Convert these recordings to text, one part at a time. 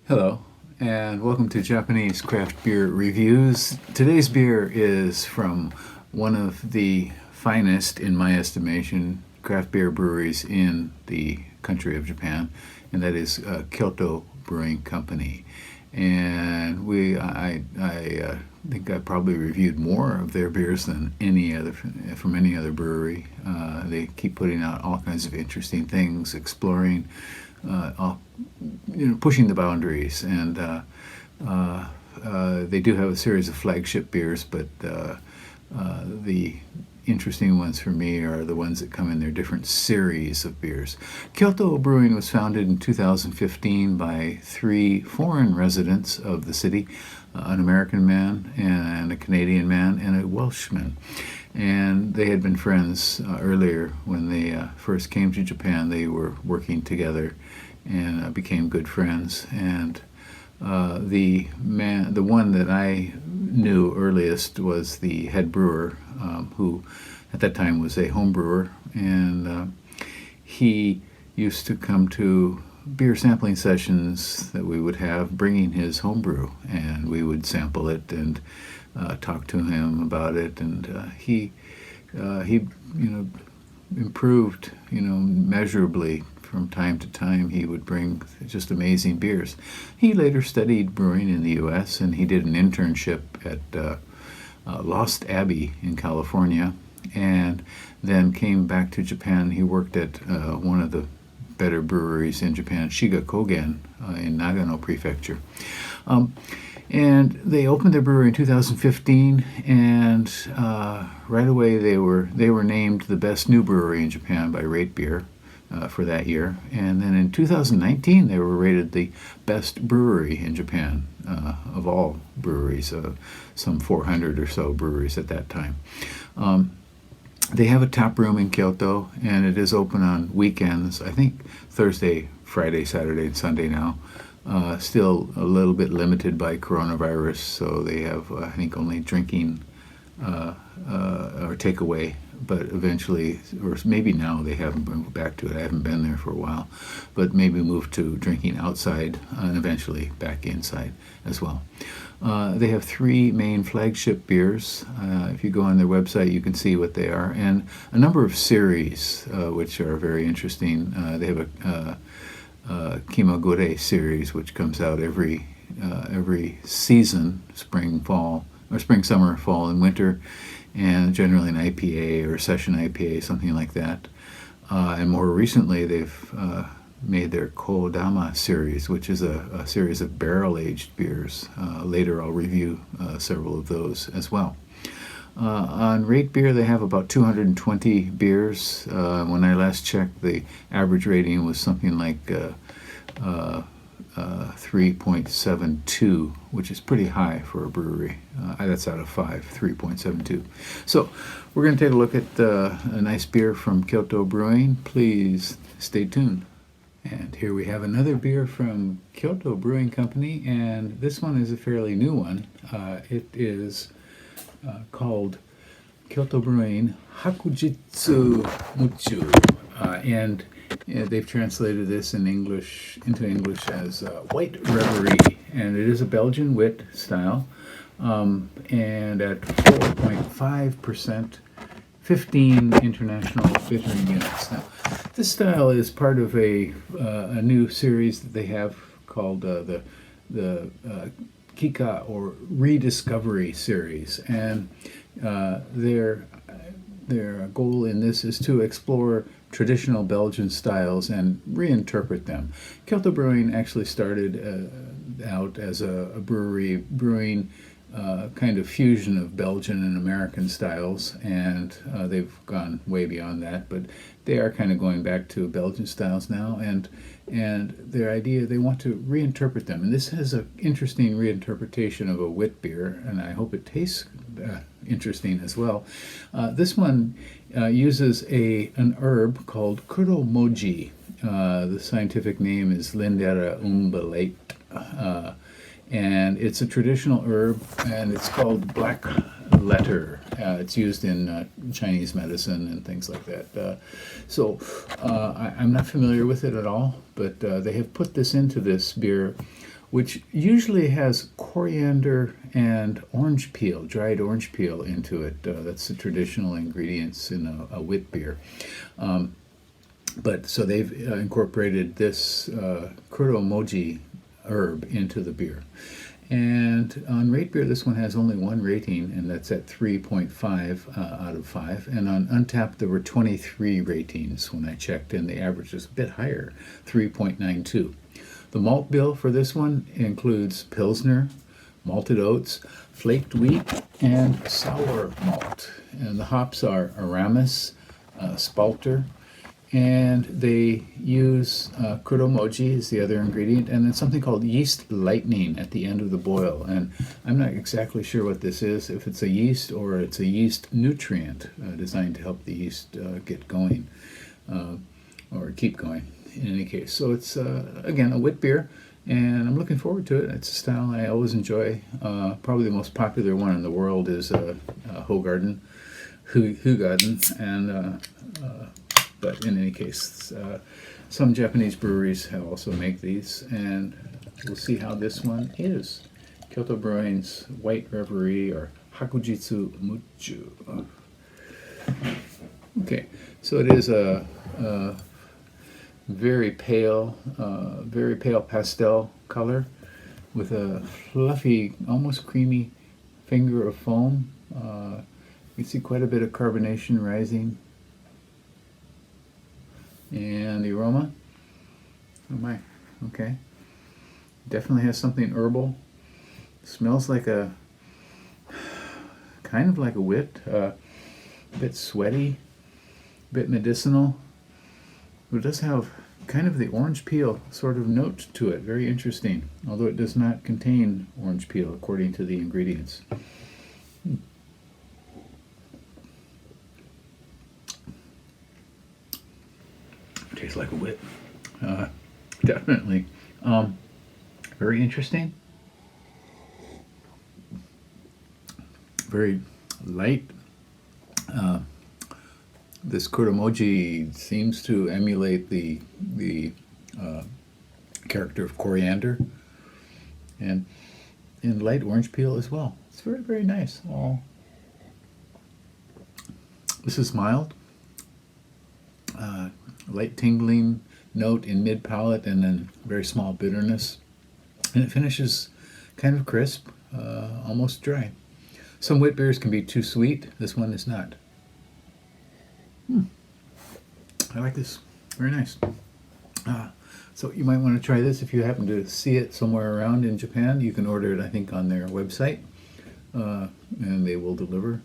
Hello, and welcome to Japanese Craft Beer Reviews. Today's beer is from one of the finest, in my estimation, craft beer breweries in the country of Japan, and that is Kyoto Brewing Company. And I think I probably reviewed more of their beers than from any other brewery. They keep putting out all kinds of interesting things, exploring, pushing the boundaries, and they do have a series of flagship beers, but the interesting ones for me are the ones that come in their different series of beers. Kyoto Brewing was founded in 2015 by three foreign residents of the city, an American man and a Canadian man and a Welshman. And they had been friends earlier when they first came to Japan. They were working together and became good friends. And the one that I knew earliest was the head brewer, who at that time was a home brewer, and he used to come to beer sampling sessions that we would have, bringing his home brew, and we would sample it and talk to him about it, and he improved measurably. From time to time, he would bring just amazing beers. He later studied brewing in the U.S., and he did an internship at Lost Abbey in California, and then came back to Japan. He worked at one of the better breweries in Japan, Shiga Kogen, in Nagano Prefecture. And they opened their brewery in 2015, and right away they were named the best new brewery in Japan by witbier. For that year, and then in 2019 they were rated the best brewery in Japan of all breweries, some 400 or so breweries at that time. They have a tap room in Kyoto, and it is open on weekends, I think Thursday, Friday, Saturday, and Sunday now. Still a little bit limited by coronavirus, so they have, I think, only drinking or takeaway, but eventually, or maybe now they haven't moved back to it. I haven't been there for a while, but maybe move to drinking outside and eventually back inside as well. They have three main flagship beers. If you go on their website, you can see what they are, and a number of series, which are very interesting. They have a Kimagure series, which comes out every season, spring, summer, fall, and winter, and generally an IPA or a session IPA, something like that. And more recently, they've made their Kodama series, which is a series of barrel-aged beers. Later, I'll review several of those as well. On witbier, they have about 220 beers. When I last checked, the average rating was something like 3.72, which is pretty high for a brewery. That's out of 5, 3.72. So we're going to take a look at a nice beer from Kyoto Brewing. Please stay tuned. And here we have another beer from Kyoto Brewing Company, and this one is a fairly new one. It is called Kyoto Brewing Hakujitsu Muchu, and they've translated this into English as White Reverie, and it is a Belgian wit style, and at 4.5%, 15 international bittering units. Now, this style is part of a new series that they have called the Kika, or Rediscovery series, and their goal in this is to explore traditional Belgian styles and reinterpret them. Kyoto Brewing actually started out as a brewery brewing kind of fusion of Belgian and American styles, and they've gone way beyond that, but they are kind of going back to Belgian styles now, and their idea, they want to reinterpret them, and this has an interesting reinterpretation of a wit beer, and I hope it tastes interesting as well. This one uses an herb called kuromoji. The scientific name is Lindera umbellate, and it's a traditional herb, and it's called black letter. It's used in Chinese medicine and things like that. I'm not familiar with it at all, but they have put this into this beer which usually has coriander and orange peel, dried orange peel into it. That's the traditional ingredients in a witbier. But so they've incorporated this kuromoji herb into the beer. And on Rate Beer, this one has only one rating, and that's at 3.5 out of 5. And on Untapped, there were 23 ratings when I checked, and the average is a bit higher, 3.92. The malt bill for this one includes Pilsner, malted oats, flaked wheat, and sour malt. And the hops are Aramis, Spalter, and they use kuromoji is the other ingredient, and then something called yeast lightning at the end of the boil. And I'm not exactly sure what this is, if it's a yeast or it's a yeast nutrient designed to help the yeast get going or keep going in any case. So it's, again, a wit beer, and I'm looking forward to it. It's a style I always enjoy. Probably the most popular one in the world is Hoegaarden, and but in any case, some Japanese breweries have also make these, and we'll see how this one is. Kyoto Brewing's White Reverie, or Hakujitsu Muchu. Okay, so it is a very pale pastel color with a fluffy, almost creamy finger of foam. You can see quite a bit of carbonation rising. And the aroma, oh my, okay, definitely has something herbal. Smells like kind of like a wit, a bit sweaty, a bit medicinal. But it does have kind of the orange peel sort of note to it, very interesting, although it does not contain orange peel according to the ingredients. Tastes like a wit. Definitely. Very interesting. Very light. This kuromoji seems to emulate the character of coriander, and light orange peel as well. It's very, very nice. This is mild. Light tingling note in mid palate, and then very small bitterness, and it finishes kind of crisp, almost dry. Some wit beers can be too sweet. This one is not. I like this. Very nice. So you might want to try this if you happen to see it somewhere around in Japan. You can order it, I think, on their website, and they will deliver.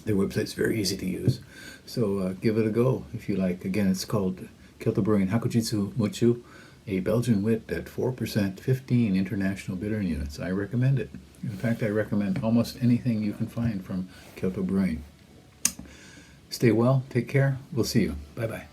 Their website's very easy to use, so give it a go if you like. Again, it's called Kyoto Brewing Hakujitsu Muchu, a Belgian wit at 4%, 15 international bittering units. I recommend it. In fact, I recommend almost anything you can find from Kyoto Brewing. Stay well, take care, we'll see you. Bye-bye.